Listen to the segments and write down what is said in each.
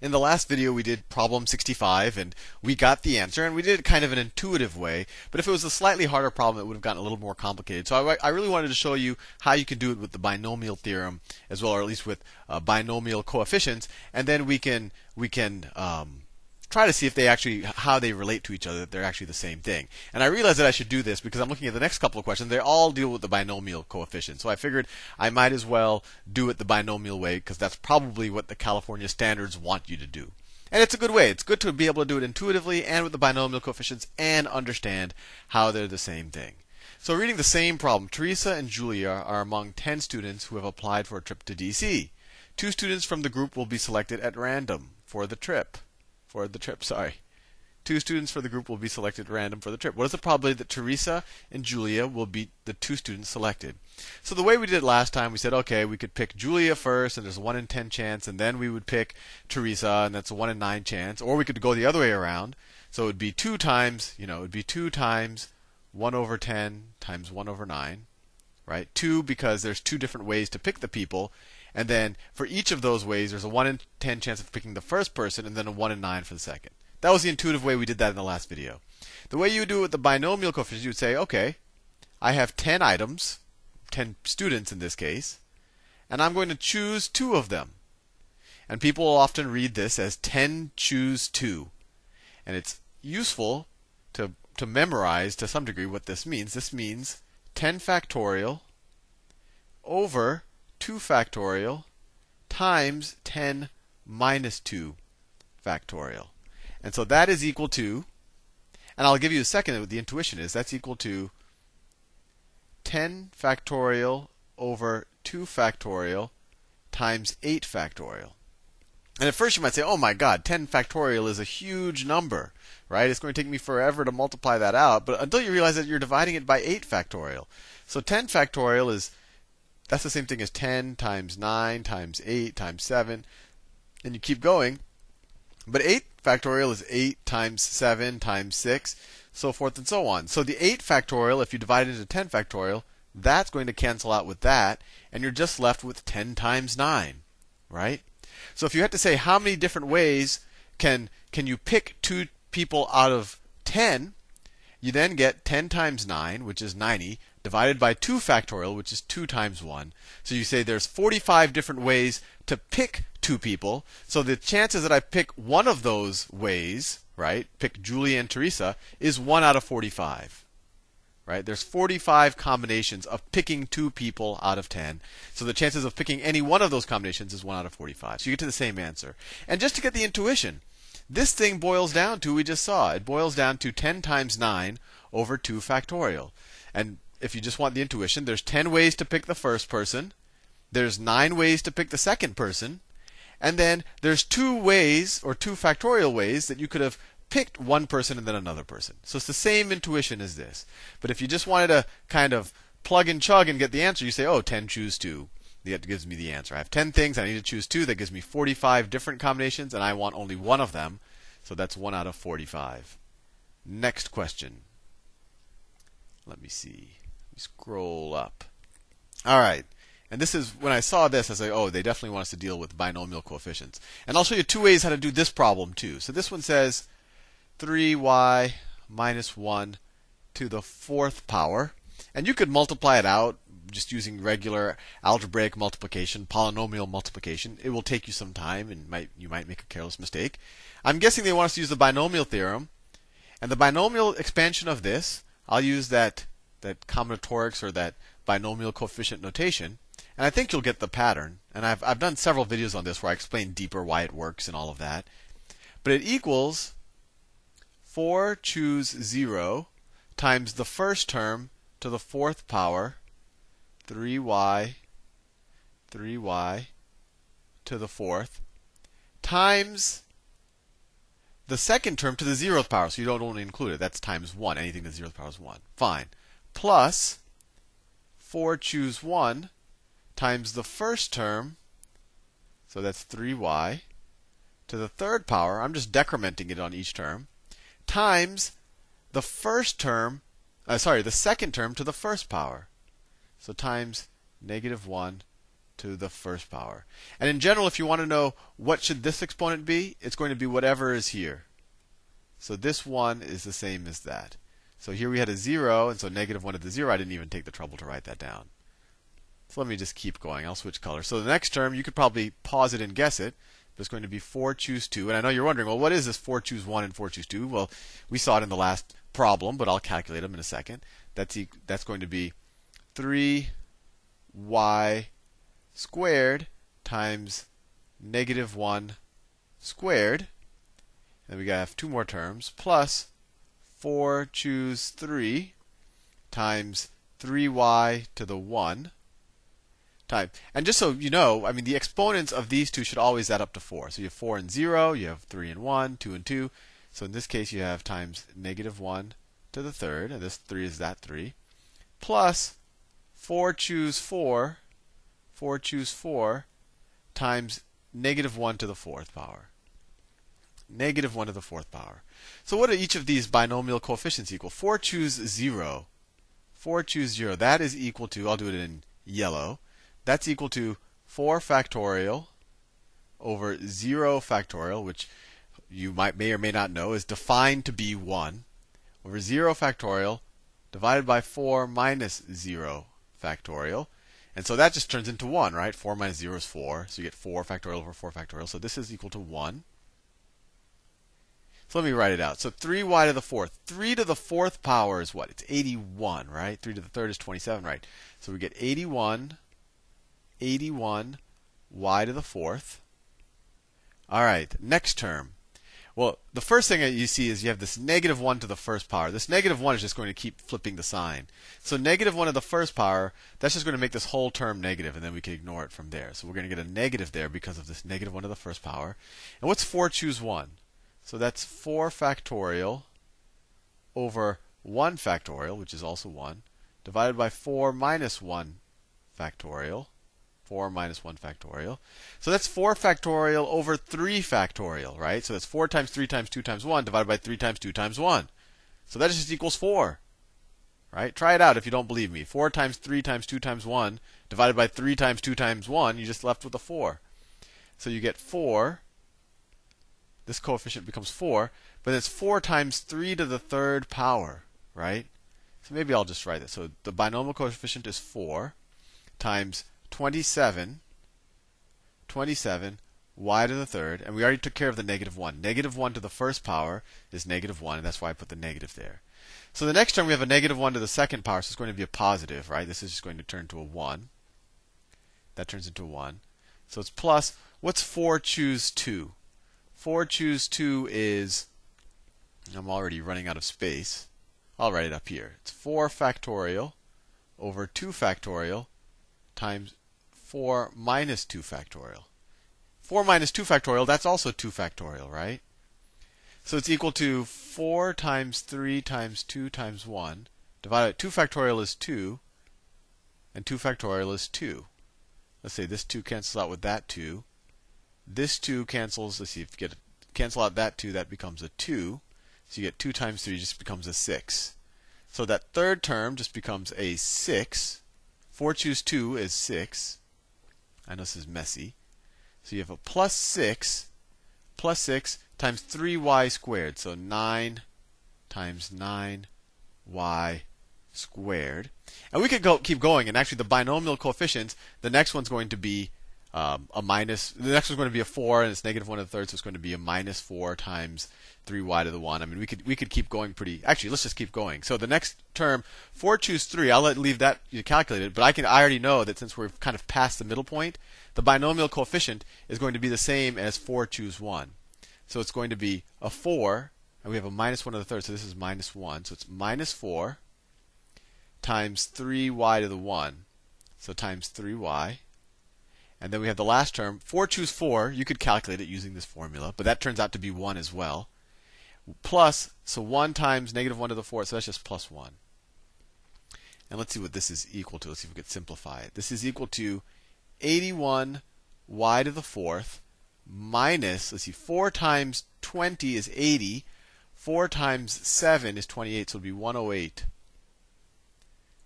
In the last video, we did problem 65, and we got the answer, and we did it kind of an intuitive way. But if it was a slightly harder problem, it would have gotten a little more complicated. So I really wanted to show you how you can do it with the binomial theorem as well, or at least with binomial coefficients, and then we can try to see if how they relate to each other, that they're actually the same thing. And I realized that I should do this because I'm looking at the next couple of questions. They all deal with the binomial coefficient. So I figured I might as well do it the binomial way because that's probably what the California standards want you to do. And it's a good way. It's good to be able to do it intuitively and with the binomial coefficients and understand how they're the same thing. So reading the same problem, Teresa and Julia are among 10 students who have applied for a trip to DC. 2 students from the group will be selected at random for the trip. 2 students for the group will be selected at random for the trip. What is the probability that Teresa and Julia will be the 2 students selected? So the way we did it last time, we said, okay, we could pick Julia first, and there's a 1 in 10 chance, and then we would pick Teresa, and that's a 1 in 9 chance. Or we could go the other way around. So it would be 2 times 1 over 10 times 1 over 9, right? 2 because there's 2 different ways to pick the people. And then for each of those ways, there's a 1 in 10 chance of picking the first person, and then a 1 in 9 for the second. That was the intuitive way we did that in the last video. The way you do it with the binomial coefficient, you would say, okay, I have 10 items, 10 students in this case, and I'm going to choose 2 of them. And people will often read this as 10 choose 2. And it's useful to memorize to some degree what this means. This means 10 factorial over 2 factorial times 10 minus 2 factorial. And so that is equal to, and I'll give you a second what the intuition is, that's equal to 10 factorial over 2 factorial times 8 factorial. And at first you might say, oh my God, 10 factorial is a huge number, right? It's going to take me forever to multiply that out. But until you realize that you're dividing it by 8 factorial. So 10 factorial that's the same thing as 10 times 9 times 8 times 7. And you keep going. But 8 factorial is 8 times 7 times 6, so forth and so on. So the 8 factorial, if you divide it into 10 factorial, that's going to cancel out with that, and you're just left with 10 times 9, right? So if you had to say how many different ways can you pick 2 people out of 10, you then get 10 times 9, which is 90, divided by 2 factorial, which is 2 times 1. So you say there's 45 different ways to pick 2 people. So the chances that I pick one of those ways, right, pick Julia and Teresa, is 1 out of 45. Right? There's 45 combinations of picking 2 people out of 10. So the chances of picking any one of those combinations is 1 out of 45. So you get to the same answer. And just to get the intuition, this thing boils down to, we just saw, it boils down to 10 times 9 over 2 factorial. And if you just want the intuition, there's 10 ways to pick the first person. There's 9 ways to pick the second person. And then there's 2 ways, or 2 factorial ways, that you could have picked one person and then another person. So it's the same intuition as this. But if you just wanted to kind of plug and chug and get the answer, you say, oh, 10 choose 2. That gives me the answer. I have 10 things, I need to choose 2. That gives me 45 different combinations, and I want only one of them. So that's 1 out of 45. Next question. Let me see. Let me scroll up. All right. And this is, when I saw this, I said, oh, they definitely want us to deal with binomial coefficients. And I'll show you 2 ways how to do this problem too. So this one says 3y minus 1 to the 4th power. And you could multiply it out just using regular algebraic multiplication, polynomial multiplication. It will take you some time, and you might make a careless mistake. I'm guessing they want us to use the binomial theorem. And the binomial expansion of this, I'll use that combinatorics or that binomial coefficient notation. And I think you'll get the pattern. And I've done several videos on this where I explain deeper why it works and all of that. But it equals 4 choose 0 times the first term to the 4th power, 3y to the 4th, times the second term to the 0th power. So you don't only include it. That's times 1. Anything to the 0th power is 1. Fine. Plus 4 choose 1 times the first term, so that's 3y, to the 3rd power, I'm just decrementing it on each term, times the second term to the 1st power. So times -1 to the first power. And in general, if you want to know what should this exponent be, it's going to be whatever is here. So this 1 is the same as that. So here we had a 0, and so negative 1 to the 0, I didn't even take the trouble to write that down. So let me just keep going. I'll switch colors. So the next term, you could probably pause it and guess it. But it's going to be 4 choose 2. And I know you're wondering, well, what is this 4 choose 1 and 4 choose 2? Well, we saw it in the last problem, but I'll calculate them in a second. That's going to be 3y squared times negative 1 squared. And we have two more terms, plus 4 choose 3 times 3y to the 1 time. And just so you know, I mean, the exponents of these two should always add up to 4. So you have 4 and 0, you have 3 and 1, 2 and 2. So in this case, you have times negative 1 to the third, and this 3 is that 3, plus 4 choose 4 times negative 1 to the fourth power. Negative 1 to the fourth power. So what do each of these binomial coefficients equal? 4 choose 0. 4 choose 0. That is equal to, I'll do it in yellow, that's equal to 4 factorial over 0 factorial, which you may or may not know is defined to be 1, over 0 factorial divided by 4 minus 0 factorial. And so that just turns into 1, right? 4 minus 0 is 4. So you get 4 factorial over 4 factorial. So this is equal to 1. So let me write it out. So 3y to the fourth. 3 to the fourth power is what? It's 81, right? 3 to the third is 27, right? So we get 81 y to the fourth. All right, next term. Well, the first thing that you see is you have this negative 1 to the first power. This negative 1 is just going to keep flipping the sign. So negative 1 to the first power, that's just going to make this whole term negative, and then we can ignore it from there. So we're going to get a negative there because of this negative 1 to the first power. And what's 4 choose 1? So that's 4 factorial over 1 factorial, which is also 1, divided by 4 minus 1 factorial. 4 minus 1 factorial. So that's 4 factorial over 3 factorial, right? So that's 4 times 3 times 2 times 1 divided by 3 times 2 times 1. So that just equals 4, right? Try it out if you don't believe me. 4 times 3 times 2 times 1 divided by 3 times 2 times 1, you just left with a 4. So you get 4. This coefficient becomes 4, but it's 4 times 3 to the third power, right? So maybe I'll just write it. So the binomial coefficient is 4 times 27 y to the third, and we already took care of the negative 1. Negative 1 to the first power is negative 1, and that's why I put the negative there. So the next term we have a negative 1 to the second power, so it's going to be a positive, right? This is just going to turn to a 1. That turns into a 1. So it's plus, what's 4 choose 2? 4 choose 2 is, I'm already running out of space. I'll write it up here. It's 4 factorial over 2 factorial times 4 minus 2 factorial. 4 minus 2 factorial, that's also 2 factorial, right? So it's equal to 4 times 3 times 2 times 1 divided by 2 factorial is 2, and 2 factorial is 2. Let's say this 2 cancels out with that 2. This 2 cancels, let's see, if you cancel out that 2, that becomes a 2. So you get 2 times 3 just becomes a 6. So that third term just becomes a 6. 4 choose 2 is 6. I know this is messy. So you have a plus 6 times 3y squared. So 9 times 9y squared. And we could keep going. And actually, the binomial coefficients, the next one's going to be a minus. The next one's going to be a 4, and it's negative 1 to the third, so it's going to be a minus 4 times 3y to the 1. I mean, we could keep going pretty. Actually, let's just keep going. So the next term, 4 choose 3. I'll leave that you calculate it, but I already know that since we're kind of past the middle point, the binomial coefficient is going to be the same as 4 choose 1. So it's going to be a 4, and we have a minus 1 to the third, so this is minus 1. So it's minus 4 times 3y to the 1. So times 3y. And then we have the last term, 4 choose 4. You could calculate it using this formula, but that turns out to be 1 as well. Plus, so 1 times negative 1 to the fourth, so that's just plus 1. And let's see what this is equal to. Let's see if we could simplify it. This is equal to 81 y to the fourth minus, let's see, 4 times 20 is 80. 4 times 7 is 28, so it'll be 108.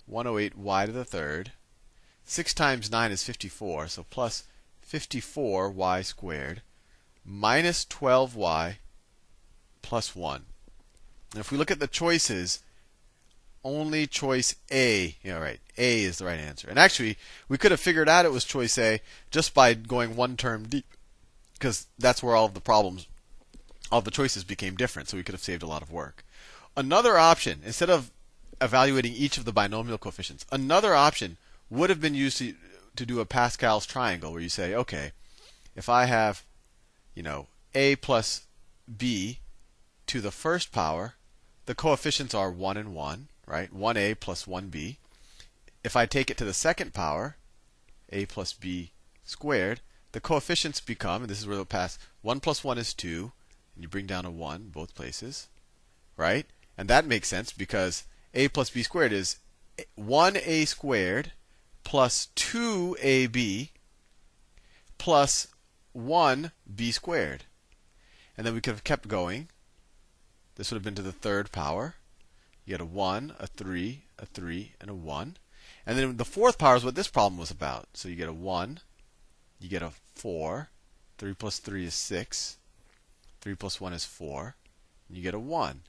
108 y to the third. 6 times 9 is 54, so plus 54y squared minus 12y plus 1. And if we look at the choices, only choice A, A is the right answer. And actually, we could have figured out it was choice A just by going one term deep, because that's where all of the problems, all of the choices became different, so we could have saved a lot of work. Another option, instead of evaluating each of the binomial coefficients, another option would have been used to do a Pascal's triangle, where you say, okay, if I have, a plus b to the first power, the coefficients are 1 and 1, right? 1a plus 1b. If I take it to the second power, a plus b squared, the coefficients become, and this is where they'll pass, 1 plus 1 is 2, and you bring down a 1 both places, right? And that makes sense because a plus b squared is 1a squared plus 2ab plus 1b squared. And then we could have kept going. This would have been to the third power. You get a 1, a 3, a 3, and a 1. And then the fourth power is what this problem was about. So you get a 1, you get a 4, 3 plus 3 is 6, 3 plus 1 is 4, and you get a 1.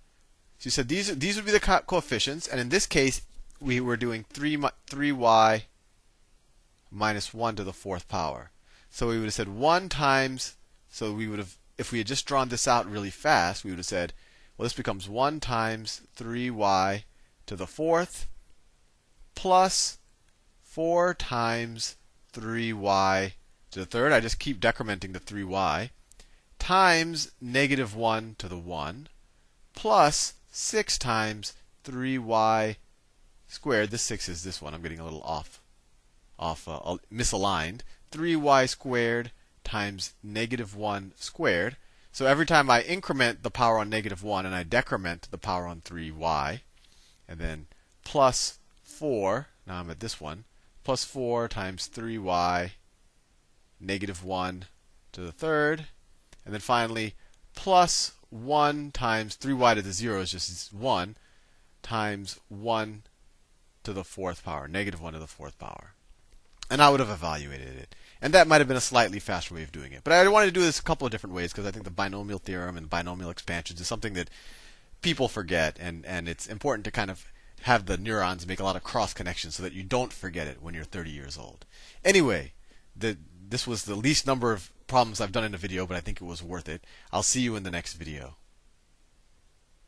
So you said these would be the coefficients, and in this case, we were doing 3y minus 1 to the fourth power. So we would have said 1 times, so we would have, if we had just drawn this out really fast, we would have said, well, this becomes 1 times 3y to the fourth plus 4 times 3y to the third. I just keep decrementing the 3y times negative 1 to the 1 plus 6 times 3y squared. This 6 is this one. I'm getting a little misaligned. 3y squared times negative 1 squared. So every time I increment the power on negative 1 and I decrement the power on 3y, and then plus 4, now I'm at this one, plus 4 times 3y negative 1 to the third, and then finally plus 1 times 3y to the 0 is just 1 times 1 to the fourth power, negative 1 to the fourth power. And I would have evaluated it. And that might have been a slightly faster way of doing it. But I wanted to do this a couple of different ways because I think the binomial theorem and binomial expansions is something that people forget. And it's important to kind of have the neurons make a lot of cross connections so that you don't forget it when you're 30 years old. Anyway, this was the least number of problems I've done in a video, but I think it was worth it. I'll see you in the next video.